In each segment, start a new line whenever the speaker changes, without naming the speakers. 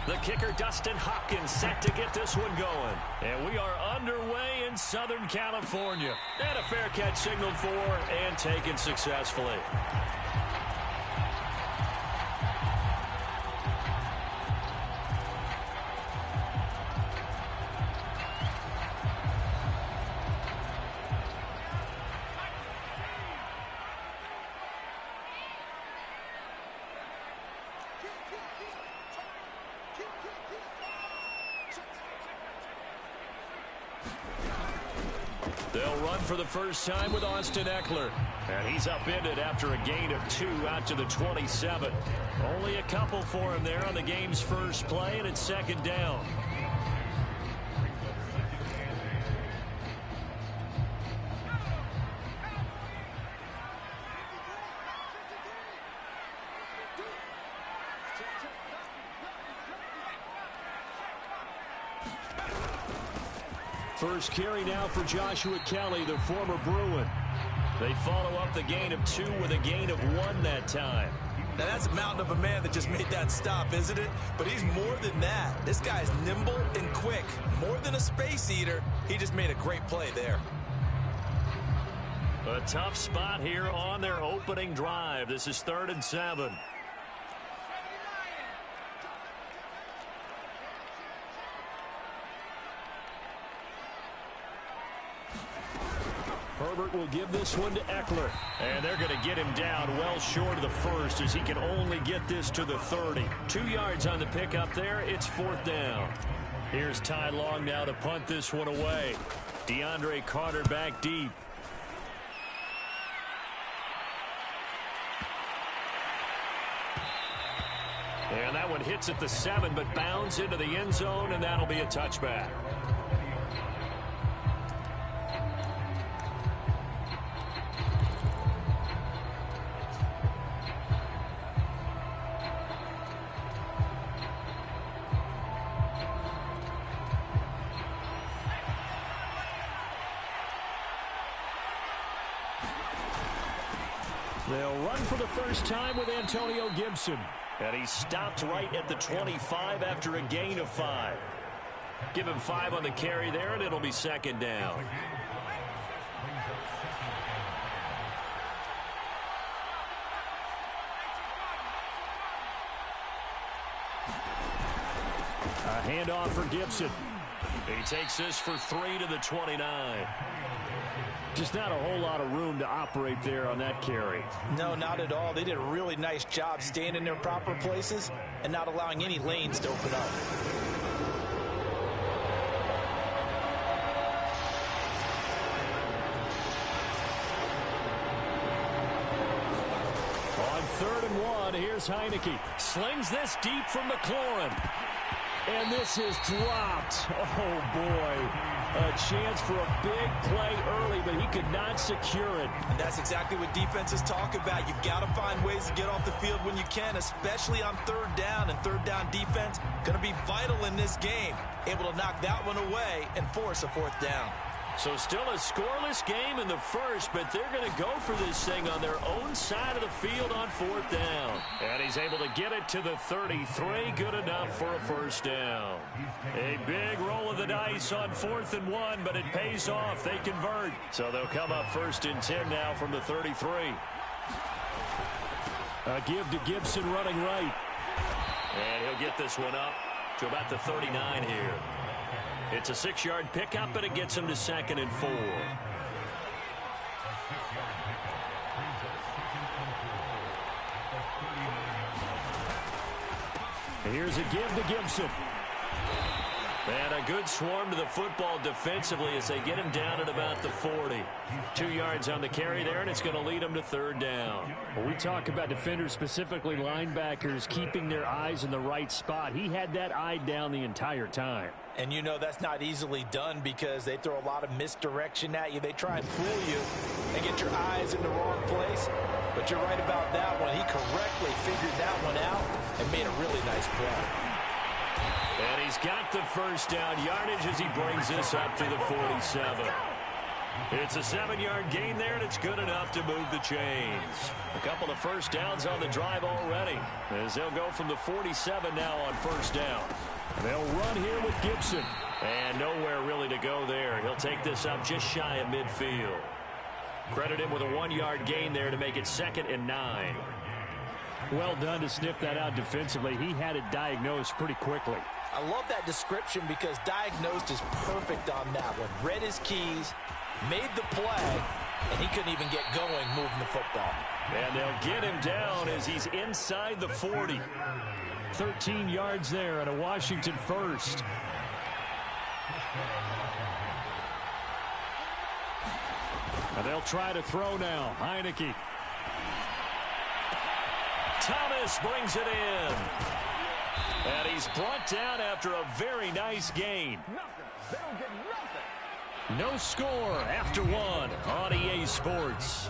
The kicker, Dustin Hopkins, set to get this one going. And we are underway in Southern California. And a fair catch signaled for and taken successfully. They'll run for the first time with Austin Eckler. And he's upended after a gain of 2 out to the 27. Only a couple for him there on the game's first play, and it's second down. First carry now for Joshua Kelly, the former Bruin. They follow up the gain of 2 with a gain of 1 that time.
Now that's a mountain of a man that just made that stop, isn't it? But he's more than that. This guy's nimble and quick. More than a space eater. He just made a great play there.
A tough spot here on their opening drive. This is 3rd and 7. Herbert will give this one to Eckler. And they're going to get him down well short of the first as he can only get this to the 30. 2 yards on the pickup there. It's 4th down. Here's Ty Long now to punt this one away. DeAndre Carter back deep. And that one hits at the 7, but bounds into the end zone, and that'll be a touchback. They'll run for the first time with Antonio Gibson. And he stopped right at the 25 after a gain of 5. Give him 5 on the carry there, and it'll be second down. A handoff for Gibson. He takes this for 3 to the 29. Just not a whole lot of room to operate there on that carry.
No, not at all. They did a really nice job staying in their proper places and not allowing any lanes to open up.
On 3rd and 1, here's Heineke. Slings this deep from McLaurin. And this is dropped. Oh, boy. A chance for a big play early, but he could not secure it.
And that's exactly what defenses talk about. You've got to find ways to get off the field when you can, especially on 3rd down. And 3rd down defense going to be vital in this game. Able to knock that one away and force a 4th down.
So still a scoreless game in the first, but they're going to go for this thing on their own side of the field on 4th down. And he's able to get it to the 33. Good enough for a first down. A big roll of the dice on 4th and 1, but it pays off. They convert. So they'll come up 1st and 10 now from the 33. A give to Gibson running right. And he'll get this one up to about the 39 here. It's a 6-yard pickup, and it gets him to 2nd and 4. Here's a give to Gibson. And a good swarm to the football defensively as they get him down at about the 40. 2 yards on the carry there, and it's going to lead him to 3rd down.
Well, we talk about defenders, specifically linebackers, keeping their eyes in the right spot. He had that eye down the entire time.
And you know that's not easily done because they throw a lot of misdirection at you. They try and fool you and get your eyes in the wrong place. But you're right about that one. He correctly figured that one out and made a really nice play.
And he's got the first down yardage as he brings this up to the 47. It's a 7-yard gain there, and it's good enough to move the chains. A couple of first downs on the drive already, as they'll go from the 47 now on first down. They'll run here with Gibson. And nowhere really to go there. He'll take this up just shy of midfield. Credit him with a 1-yard gain there to make it 2nd and 9.
Well done to sniff that out defensively. He had it diagnosed pretty quickly.
I love that description because diagnosed is perfect on that one. Read his keys, made the play, and he couldn't even get going moving the football.
And they'll get him down as he's inside the 40.
13 yards there and a Washington first. And they'll try to throw now. Heineke.
Thomas brings it in. And he's brought down after a very nice gain.
They don't get nothing.
No score after 1 on EA Sports.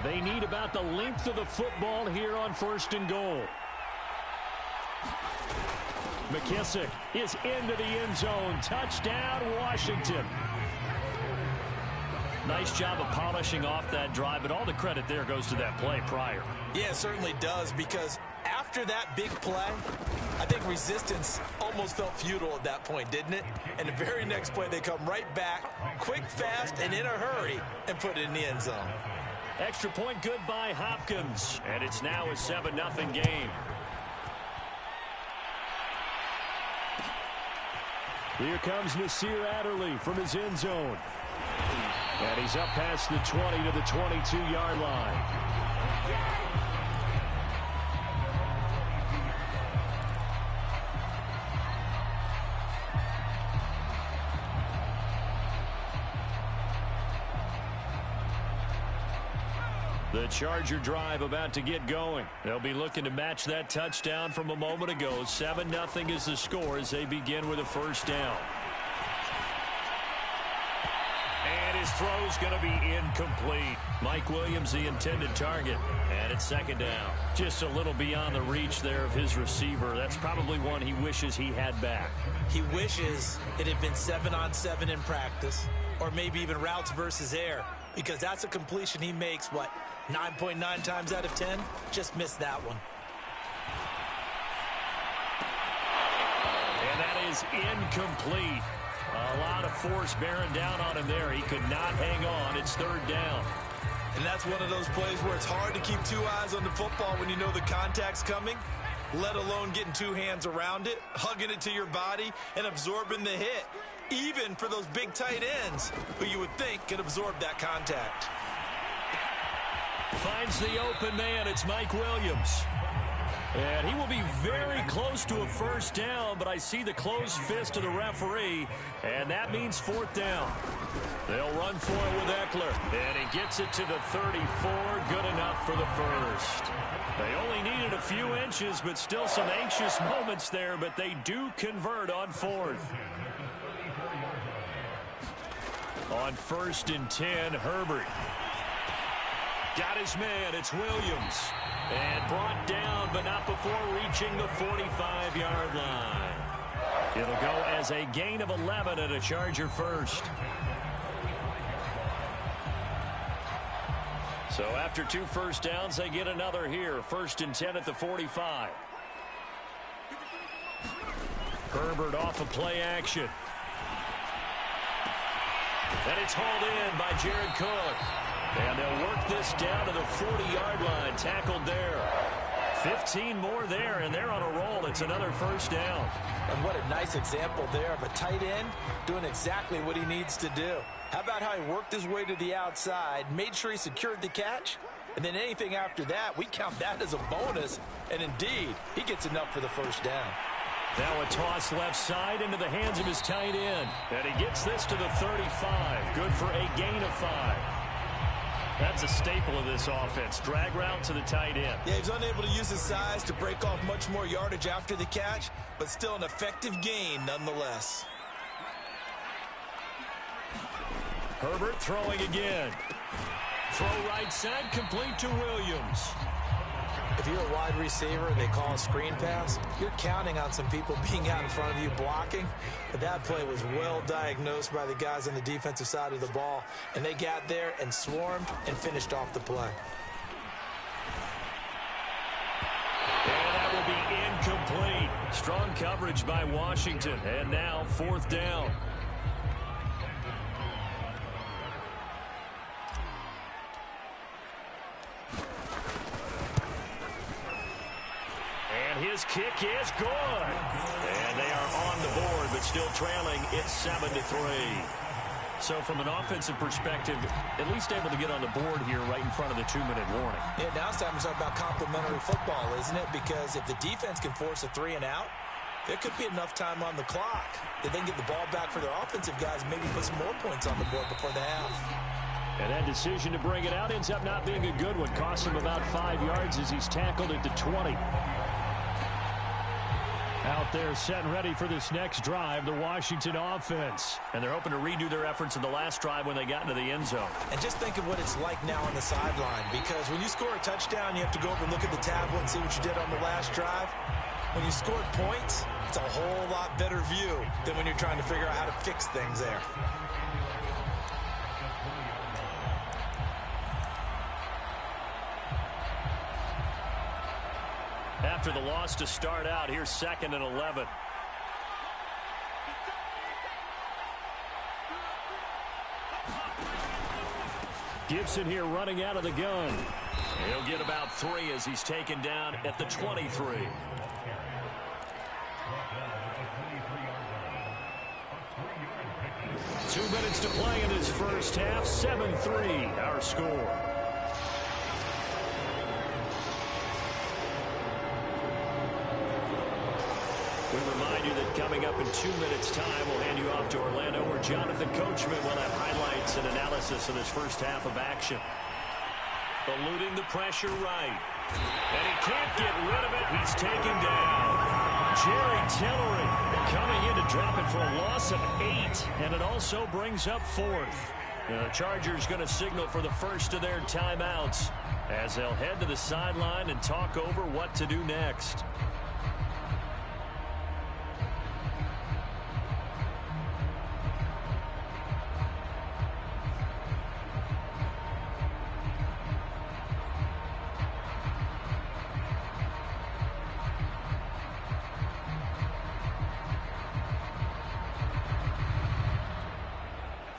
They need about the length of the football here on 1st and goal. McKissick is into the end zone. Touchdown, Washington. Nice job of polishing off that drive, but all the credit there goes to that play prior.
Yeah, it certainly does, because after that big play, I think resistance almost felt futile at that point, didn't it? And the very next play, they come right back, quick, fast, and in a hurry, and put it in the end zone.
Extra point good by Hopkins. And it's now a 7-0 game.
Here comes Nasir Adderley from his end zone. And he's up past the 20 to the 22-yard line.
The Charger drive about to get going. They'll be looking to match that touchdown from a moment ago. 7-0 is the score as they begin with a first down. And his throw's going to be incomplete. Mike Williams, the intended target. And it's 2nd down. Just a little beyond the reach there of his receiver. That's probably one he wishes he had back.
He wishes it had been 7-on-7 in practice, or maybe even routes versus air, because that's a completion he makes, 9.9 times out of 10? Just missed that one.
And that is incomplete. A lot of force bearing down on him there. He could not hang on. It's 3rd down.
And that's one of those plays where it's hard to keep 2 eyes on the football when you know the contact's coming, let alone getting 2 hands around it, hugging it to your body, and absorbing the hit, even for those big tight ends who you would think could absorb that contact.
Finds the open man. It's Mike Williams. And he will be very close to a first down, but I see the closed fist of the referee, and that means 4th down. They'll run for it with Eckler, and he gets it to the 34. Good enough for the first. They only needed a few inches, but still some anxious moments there, but they do convert on 4th. On 1st and 10, Herbert. Got his man. It's Williams. And brought down, but not before reaching the 45-yard line. It'll go as a gain of 11 and a Charger first. So after 2 first downs, they get another here. 1st and 10 at the 45. Herbert off of play action. And it's hauled in by Jared Cook. And they'll work this down to the 40-yard line. Tackled there. 15 more there, and they're on a roll. It's another first down.
And what a nice example there of a tight end doing exactly what he needs to do. How about how he worked his way to the outside, made sure he secured the catch, and then anything after that, we count that as a bonus. And indeed, he gets enough for the first down.
Now a toss left side into the hands of his tight end. And he gets this to the 35. Good for a gain of 5.
That's a staple of this offense. Drag route to the tight end.
Yeah, he's unable to use his size to break off much more yardage after the catch, but still an effective gain nonetheless.
Herbert throwing again. Throw right side, complete to Williams.
If you're a wide receiver and they call a screen pass, you're counting on some people being out in front of you blocking. But that play was well diagnosed by the guys on the defensive side of the ball, and they got there and swarmed and finished off the play.
And that will be incomplete. Strong coverage by Washington. And now 4th down. His kick is good. And they are on the board, but still trailing. It's 7-3. So from an offensive perspective, at least able to get on the board here right in front of the 2-minute warning.
Yeah, now it's time to talk about complementary football, isn't it? Because if the defense can force a 3 and out, there could be enough time on the clock that they can get the ball back for their offensive guys, maybe put some more points on the board before the half.
And that decision to bring it out ends up not being a good one. Costs him about 5 yards as he's tackled at the 20. Out there set and ready for this next drive, the Washington offense.
And they're hoping to redo their efforts in the last drive when they got into the end zone.
And just think of what it's like now on the sideline, because when you score a touchdown, you have to go over and look at the tablet and see what you did on the last drive. When you scored points, it's a whole lot better view than when you're trying to figure out how to fix things there.
After the loss to start out, here's 2nd and 11.
Gibson here running out of the gun.
He'll get about 3 as he's taken down at the 23. Two minutes to play in this first half. 7-3, our score. We remind you that coming up in 2 minutes' time, we'll hand you off to Orlando, where Jonathan Coachman will have highlights and analysis of this first half of action. Eluding the pressure right. And he can't get rid of it. He's taken down. Jerry Tillery coming in to drop it for a loss of 8. And it also brings up 4th. The Chargers going to signal for the first of their timeouts as they'll head to the sideline and talk over what to do next.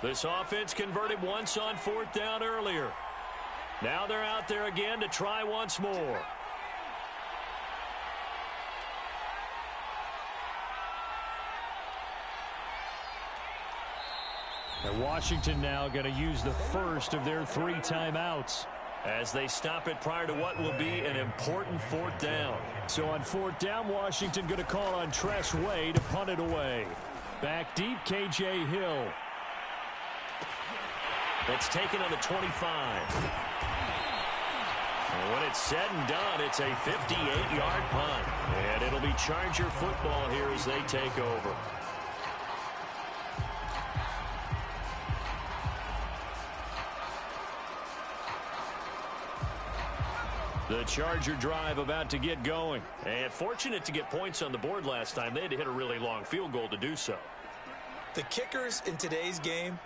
This offense converted once on 4th down earlier. Now they're out there again to try once more.
And Washington now going to use the first of their 3 timeouts
as they stop it prior to what will be an important 4th down.
So on 4th down, Washington going to call on Tress Way to punt it away. Back deep, KJ Hill.
It's taken on the 25. And when it's said and done, it's a 58-yard punt. And it'll be Charger football here as they take over. The Charger drive about to get going. And fortunate to get points on the board last time. They had to hit a really long field goal to do so.
The kickers in today's game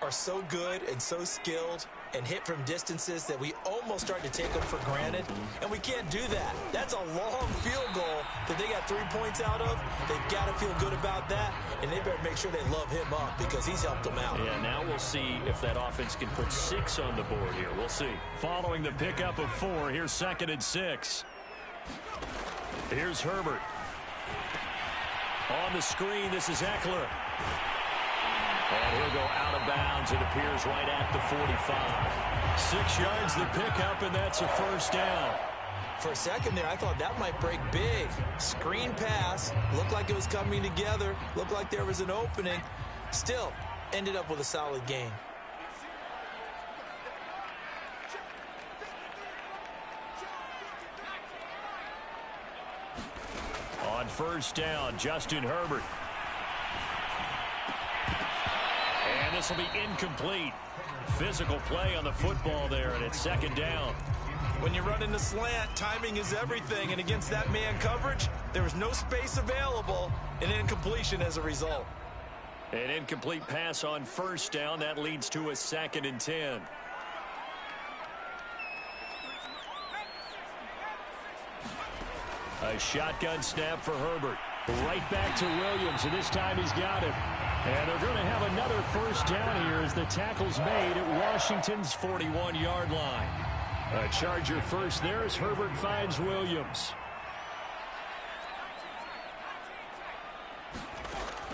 are so good and so skilled and hit from distances that we almost start to take them for granted, and we can't do that. That's a long field goal that they got 3 points out of. They've got to feel good about that, and they better make sure they love him up because he's helped them out.
Yeah, now we'll see if that offense can put 6 on the board here. We'll see.
Following the pickup of 4, here's 2nd and 6.
Here's Herbert. On the screen, this is Eckler. And he'll go out of bounds, it appears, right at the 45.
6 yards the pickup, and that's a first down.
For a second there, I thought that might break big. Screen pass, looked like it was coming together, looked like there was an opening. Still, ended up with a solid gain.
first down. Justin Herbert. And this will be incomplete. Physical play on the football there, and it's second down.
When you run in the slant, timing is everything, and against that man coverage, there was no space available, and incompletion as a result.
An incomplete pass on first down. That leads to a 2nd and 10. A shotgun snap for Herbert. Right back to Williams, and this time he's got it. And they're going to have another first down here as the tackle's made at Washington's 41-yard line. A Charger first there as Herbert finds Williams.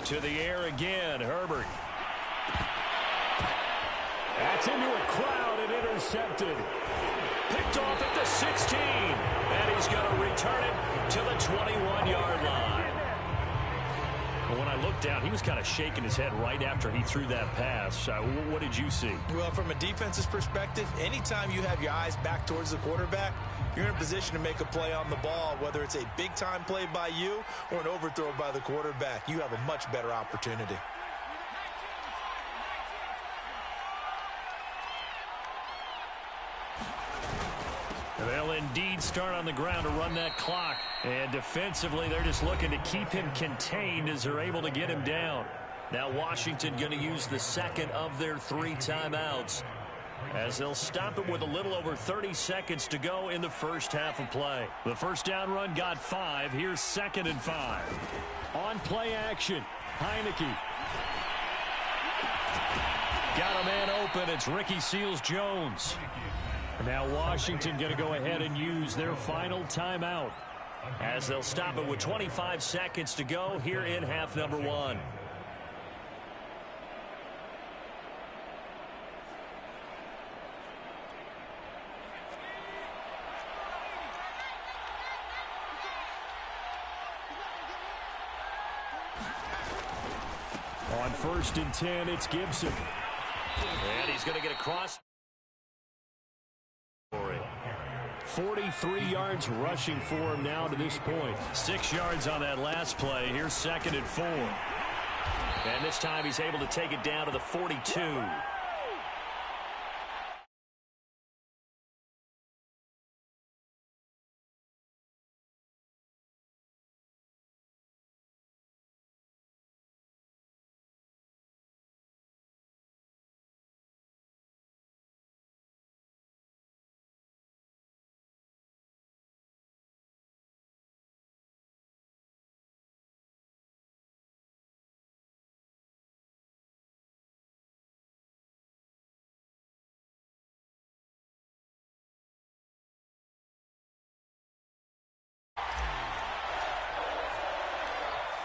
To the air again, Herbert. That's into a crowd and intercepted. Picked off at the 16. And he's going to return it to the 21-yard line. But when I looked down, he was kind of shaking his head right after he threw that pass. What did you see?
Well, from a defense's perspective, anytime you have your eyes back towards the quarterback, you're in a position to make a play on the ball, whether it's a big-time play by you or an overthrow by the quarterback. You have a much better opportunity.
They'll indeed start on the ground to run that clock. And defensively, they're just looking to keep him contained as they're able to get him down. Now Washington going to use the second of their 3 timeouts, as they'll stop it with a little over 30 seconds to go in the first half of play. The first down run got 5. Here's 2nd and 5. On play action, Heineke. Got a man open. It's Ricky Seals-Jones. Now Washington going to go ahead and use their final timeout, as they'll stop it with 25 seconds to go here in half number 1. On 1st and 10, it's Gibson. And he's going to get across. 43 yards rushing for him now to this point. 6 yards on that last play. Here's 2nd and 4. And this time he's able to take it down to the 42.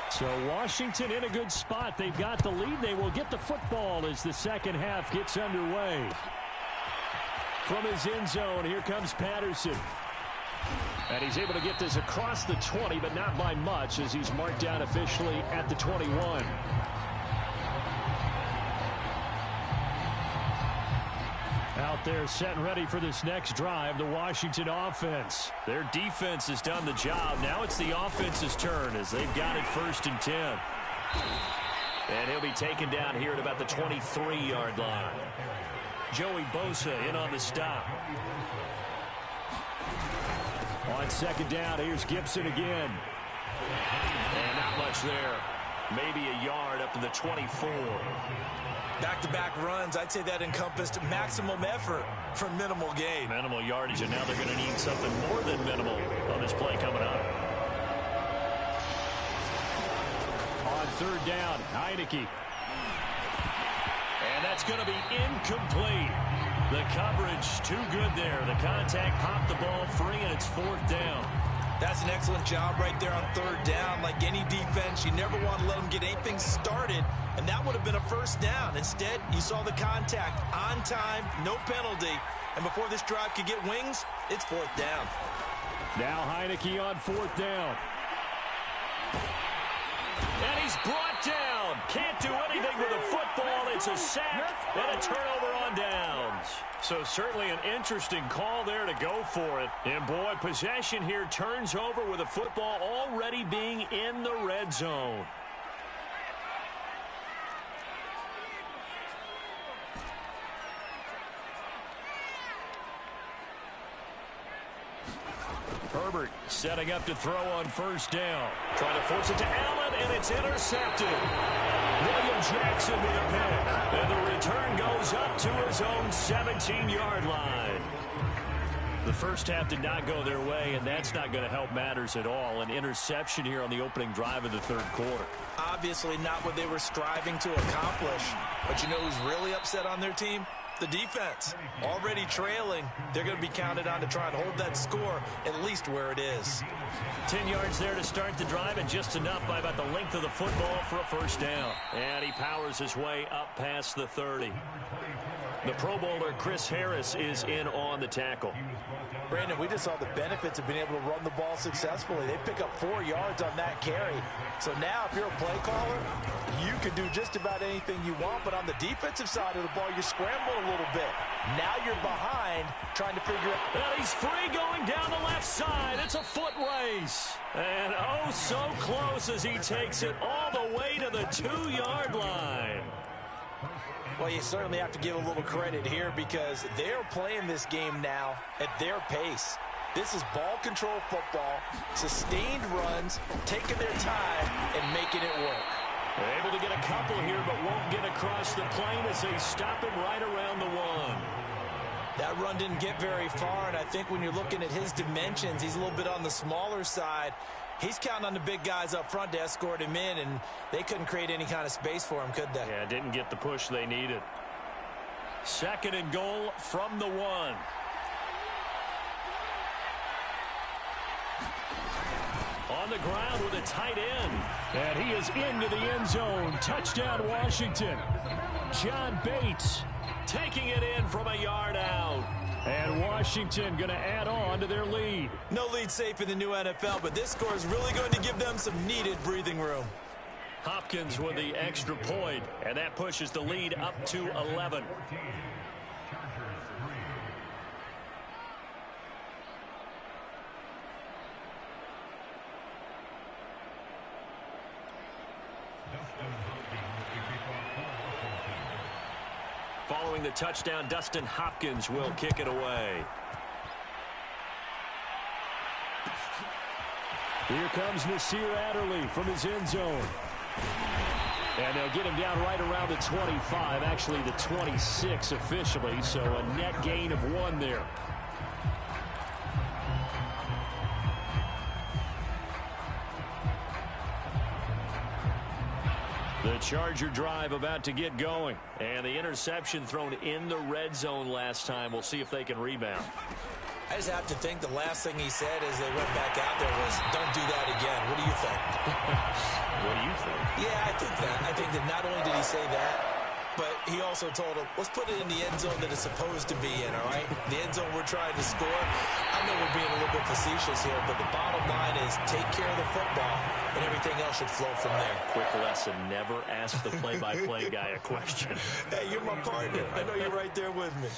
So Washington in a good spot. They've got the lead. They will get the football as the second half gets underway. From his end zone, here comes Patterson. And he's able to get this across the 20, but not by much, as he's marked down officially at the 21. Out there set and ready for this next drive, the Washington offense. Their defense has done the job. Now it's the offense's turn as they've got it 1st and 10. And he'll be taken down here at about the 23-yard line. Joey Bosa in on the stop. On 2nd down, here's Gibson again. And not much there. Maybe a yard up to the 24.
Back-to-back runs, I'd say that encompassed maximum effort for minimal gain.
Minimal yardage, and now they're going to need something more than minimal on this play coming up. On 3rd down, Heineke. And that's going to be incomplete. The coverage too good there. The contact popped the ball free, and it's 4th down.
That's an excellent job right there on 3rd down. Like any defense, you never want to let them get anything started, and that would have been a 1st down. Instead, you saw the contact on time, no penalty, and before this drive could get wings, it's 4th down.
Now Heineke on 4th down. And he's brought down. Can't do anything with the football. It's a sack and a turnover on downs. So certainly an interesting call there to go for it. And, boy, possession here turns over with a football already being in the red zone. Herbert setting up to throw on first down. Trying to force it to Allen, and it's intercepted. William Jackson with a pick. And the return goes up to his own 17-yard line. The first half did not go their way, and that's not going to help matters at all. An interception here on the opening drive of the third quarter.
Obviously not what they were striving to accomplish. But you know who's really upset on their team? The defense. Already trailing, they're going to be counted on to try and hold that score at least where it is.
10 yards there to start the drive, and just enough by about the length of the football for a first down. And he powers his way up past the 30. The Pro Bowler Chris Harris is in on the tackle.
Brandon, we just saw the benefits of being able to run the ball successfully. They pick up 4 yards on that carry. So now if you're a play caller, you can do just about anything you want. But on the defensive side of the ball, you're scrambling a little bit. Now you're behind trying to figure out.
And he's free going down the left side. It's a foot race. And oh, so close as he takes it all the way to the 2-yard line.
Well, you certainly have to give a little credit here because they're playing this game now at their pace. This is ball control football, sustained runs, taking their time, and making it work.
They're able to get a couple here, but won't get across the plane as they stop him right around the 1.
That run didn't get very far, and I think when you're looking at his dimensions, he's a little bit on the smaller side. He's counting on the big guys up front to escort him in, and they couldn't create any kind of space for him, could they?
Yeah, didn't get the push they needed. 2nd and goal from the 1. On the ground with a tight end. And he is into the end zone. Touchdown, Washington. John Bates taking it in from a yard out. And Washington going to add on to their lead.
No lead safe in the new NFL, but this score is really going to give them some needed breathing room.
Hopkins with the extra point, and that pushes the lead up to 11. Following the touchdown, Dustin Hopkins will kick it away. Here comes Nasir Adderley from his end zone. And they'll get him down right around the 25, actually the 26 officially, so a net gain of 1 there. The Charger drive about to get going. And the interception thrown in the red zone last time. We'll see if they can rebound.
I just have to think the last thing he said as they went back out there was, don't do that again. What do you think?
What do you think?
Yeah, I think that. I think that not only did he say that, but he also told him, let's put it in the end zone that it's supposed to be in, all right? The end zone we're trying to score. I know we're being a little bit facetious here, but the bottom line is take care of the football, and everything else should flow from there.
Quick lesson, never ask the play-by-play guy a question.
Hey, you're my partner. I know you're right there with me.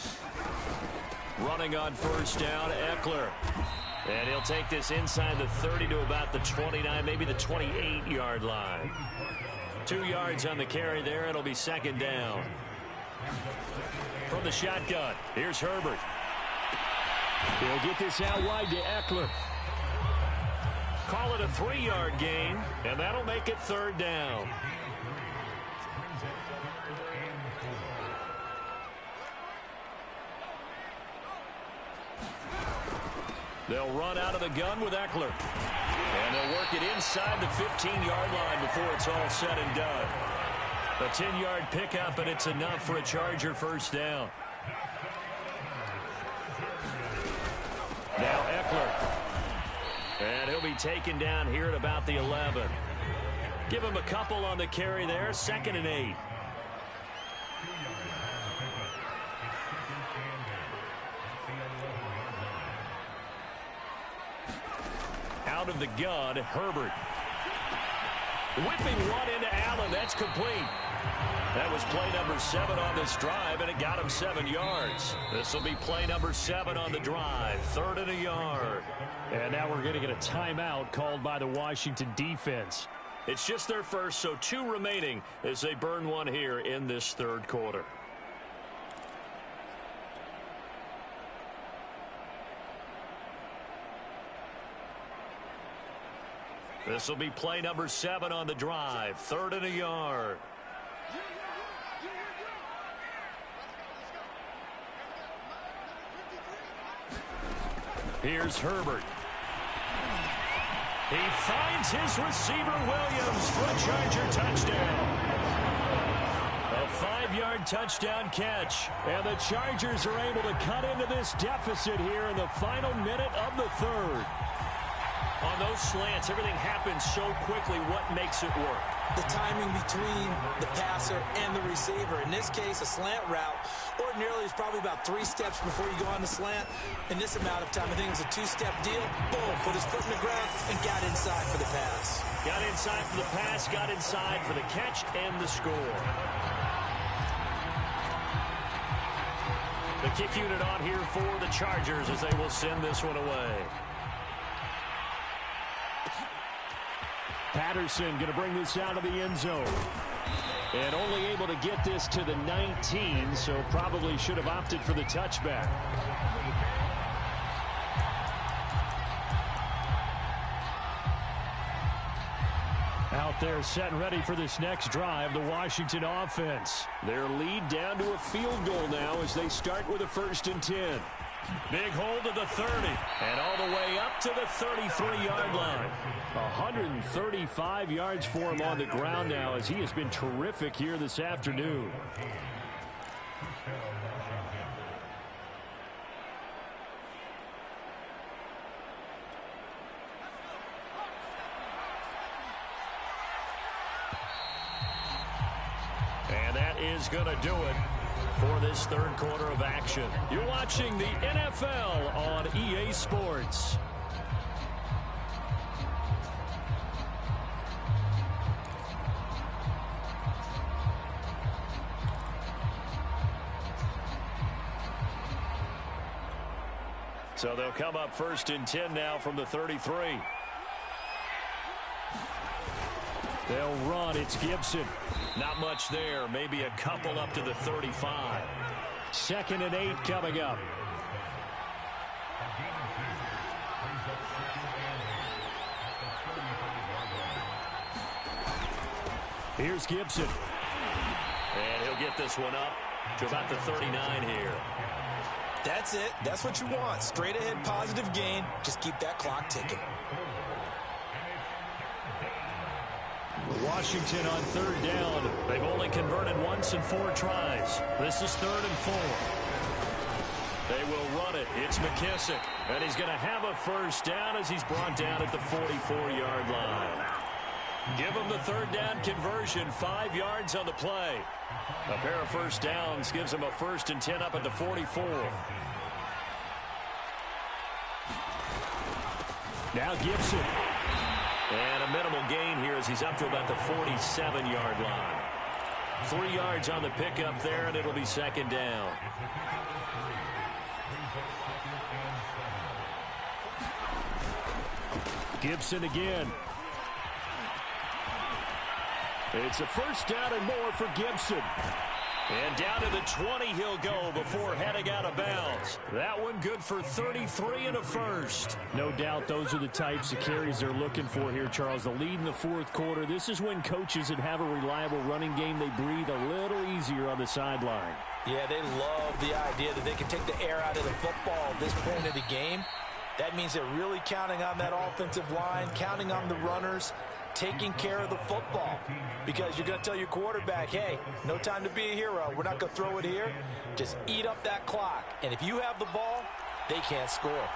Running on first down, Eckler. And he'll take this inside the 30 to about the 29, maybe the 28-yard line. 2 yards on the carry there. It'll be 2nd down. From the shotgun, here's Herbert. He'll get this out wide to Eckler. Call it a 3-yard gain, and that'll make it 3rd down. They'll run out of the gun with Eckler. And they'll work it inside the 15-yard line before it's all said and done. A 10-yard pickup, and it's enough for a Charger first down. Now Eckler. And he'll be taken down here at about the 11. Give him a couple on the carry there. 2nd and 8. Out of the gun, Herbert. Whipping one into Allen. That's complete. That was play number 7 on this drive, and it got him 7 yards. This will be play number 7 on the drive, 3rd and a yard. And now we're going to get a timeout called by the Washington defense. It's just their first, so 2 remaining as they burn one here in this 3rd quarter. This will be play number 7 on the drive, 3rd and a yard. Here's Herbert. He finds his receiver, Williams, for a Charger touchdown. A 5-yard touchdown catch. And the Chargers are able to cut into this deficit here in the final minute of the 3rd. On those slants, everything happens so quickly. What makes it work?
The timing between the passer and the receiver. In this case, a slant route ordinarily is probably about 3 steps before you go on the slant. In this amount of time, I think it was a 2-step deal. Boom, put his foot in the ground and got inside for the pass.
Got inside for the pass, got inside for the catch and the score. The kick unit on here for the Chargers as they will send this one away. Patterson going to bring this out of the end zone. And only able to get this to the 19, so probably should have opted for the touchback. Out there set and ready for this next drive, the Washington offense. Their lead down to a field goal now as they start with a 1st and 10. Big hold to the 30, and all the way up to the 33-yard line. 135 yards for him on the ground now as he has been terrific here this afternoon. And that is going to do it for this 3rd quarter of action. You're watching the NFL on EA Sports. So they'll come up 1st and 10 now from the 33. They'll run. It's Gibson. Not much there. Maybe a couple up to the 35. 2nd and 8 coming up. Here's Gibson. And he'll get this one up to about the 39 here.
That's it. That's what you want. Straight ahead positive gain. Just keep that clock ticking.
Washington on 3rd down. They've only converted once in 4 tries. This is 3rd and 4. They will run it. It's McKissick. And he's going to have a 1st down as he's brought down at the 44-yard line. Give him the 3rd down conversion. 5 yards on the play. A pair of 1st downs gives him a 1st and 10 up at the 44. Now Gibson. And a minimal gain here as he's up to about the 47-yard line. 3 yards on the pickup there, and it'll be 2nd down. Gibson again. It's a 1st down and more for Gibson. And down to the 20 he'll go before heading out of bounds. That one good for 33 and a 1st. No doubt those are the types of carries they're looking for here, Charles. The lead in the 4th quarter. This is when coaches that have a reliable running game, they breathe a little easier on the sideline.
Yeah, they love the idea that they can take the air out of the football at this point of the game. That means they're really counting on that offensive line, counting on the runners, taking care of the football. Because you're going to tell your quarterback, hey, no time to be a hero. We're not going to throw it here. Just eat up that clock. And if you have the ball, they can't score.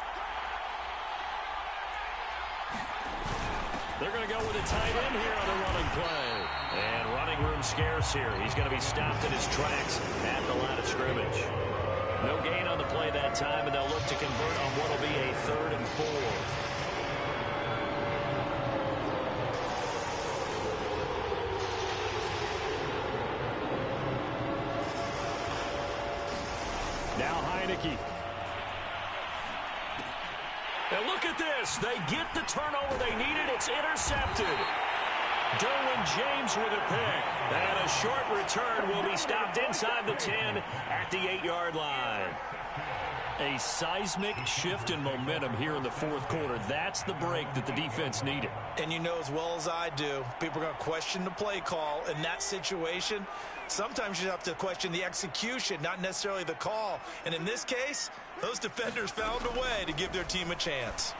They're going to go with a tight end here on the running play. And running room scarce here. He's going to be stopped in his tracks at the line of scrimmage. No gain on the play that time, and they'll look to convert on what will be a 3rd and 4. Heineke.
And look at this. They get the turnover they needed. It's intercepted. Derwin James with a pick. And a short return will be stopped inside the 10 at the 8-yard line.
A seismic shift in momentum here in the fourth quarter. That's the break that the defense needed.
And you know as well as I do, people are going to question the play call in that situation. Sometimes you have to question the execution, not necessarily the call. And in this case, those defenders found a way to give their team a chance.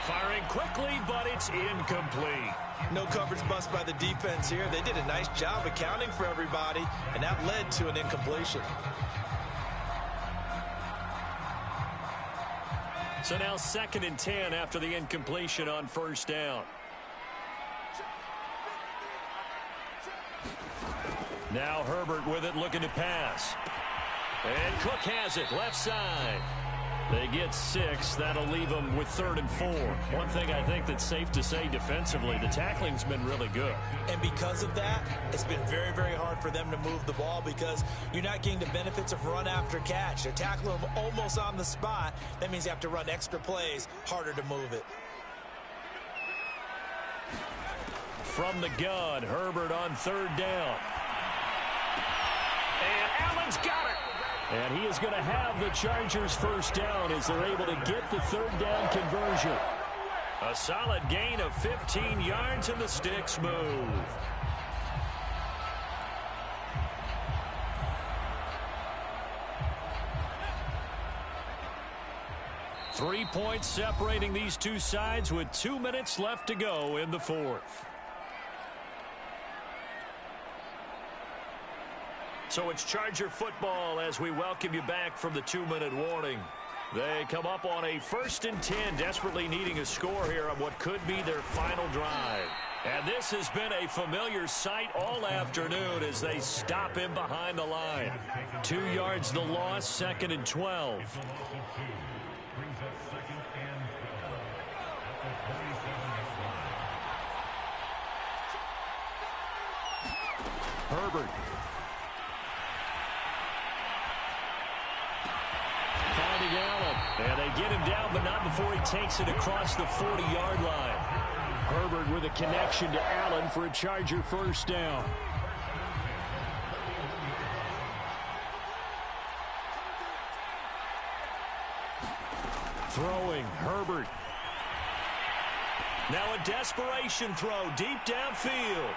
Firing quickly, but it's incomplete.
No coverage bust by the defense here. They did a nice job accounting for everybody, and that led to an incompletion.
So now 2nd and 10 after the incompletion on first down. Now Herbert with it, looking to pass.
And Cook has it, left side.
They get 6. That'll leave them with 3rd and 4. One thing I think that's safe to say defensively, the tackling's been really good.
And because of that, it's been very, very hard for them to move the ball because you're not getting the benefits of run after catch. They're tackling them almost on the spot. That means you have to run extra plays, harder to move it.
From the gun, Herbert on 3rd down.
And Allen's got it.
And he is going to have the Chargers first down as they're able to get the 3rd down conversion.
A solid gain of 15 yards and the sticks move.
Three points separating these two sides with 2 minutes left to go in the fourth.
So it's Charger football as we welcome you back from the 2-minute warning. They come up on a 1st and 10, desperately needing a score here on what could be their final drive. And this has been a familiar sight all afternoon as they stop him behind the line.
2 yards the loss, 2nd and 12. Herbert. Finding Allen. And they get him down, but not before he takes it across the 40-yard line. Herbert with a connection to Allen for a Charger first down. Throwing, Herbert.
Now a desperation throw deep downfield.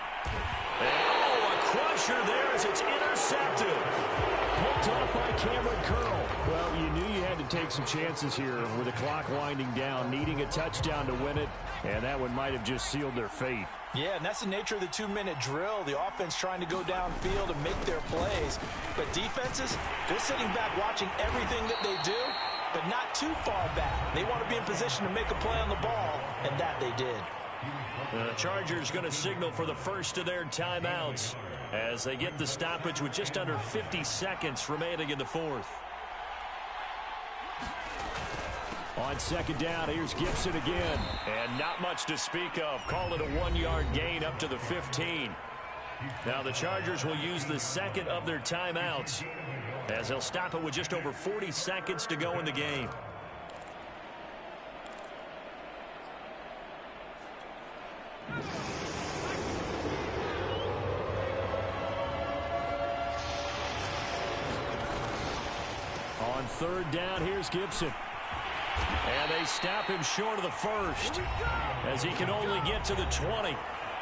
Oh, a crusher there as it's intercepted.
Picked off by Cameron Curl. Well, you knew you had to take some chances here with the clock winding down, needing a touchdown to win it, and that one might have just sealed their fate.
Yeah, and that's the nature of the 2-minute drill. The offense trying to go downfield and make their plays. But defenses, they're sitting back watching everything that they do, but not too far back. They want to be in position to make a play on the ball, and that they did.
The Chargers going to signal for the first of their timeouts as they get the stoppage with just under 50 seconds remaining in the fourth.
On 2nd down, here's Gibson again.
And not much to speak of. Call it a 1-yard gain up to the 15. Now the Chargers will use the second of their timeouts as they'll stop it with just over 40 seconds to go in the game.
On 3rd down, here's Gibson.
And they stop him short of the first as he can only get to the 20.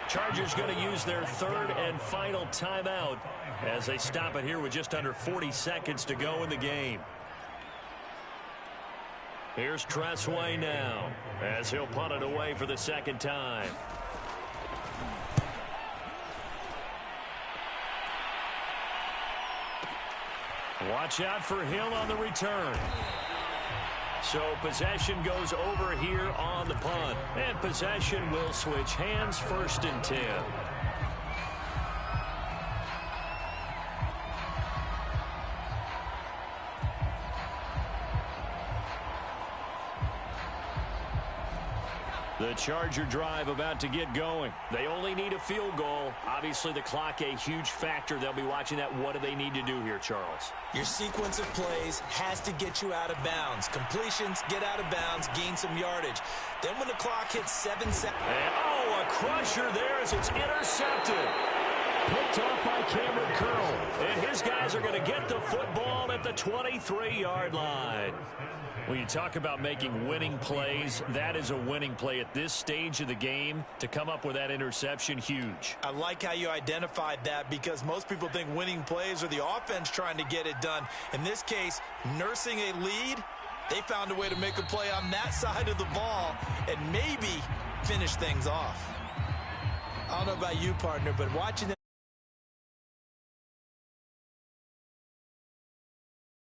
Chargers going to use their 3rd and final timeout as they stop it here with just under 40 seconds to go in the game. Here's Tressway now as he'll punt it away for the 2nd time. Watch out for Hill on the return. So possession goes over here on the punt. And possession will switch hands, 1st and 10.
The Charger drive about to get going.
They only need a field goal. Obviously, the clock a huge factor. They'll be watching that. What do they need to do here, Charles?
Your sequence of plays has to get you out of bounds. Completions, get out of bounds, gain some yardage. Then when the clock hits 7 seconds.
And, a crusher there as it's intercepted. Picked off by Cameron Curl. And his guys are going to get the football at the 23-yard line.
When you talk about making winning plays, that is a winning play at this stage of the game. To come up with that interception, huge.
I like how you identified that because most people think winning plays are the offense trying to get it done. In this case, nursing a lead, they found a way to make a play on that side of the ball and maybe finish things off. I don't know about you, partner, but watching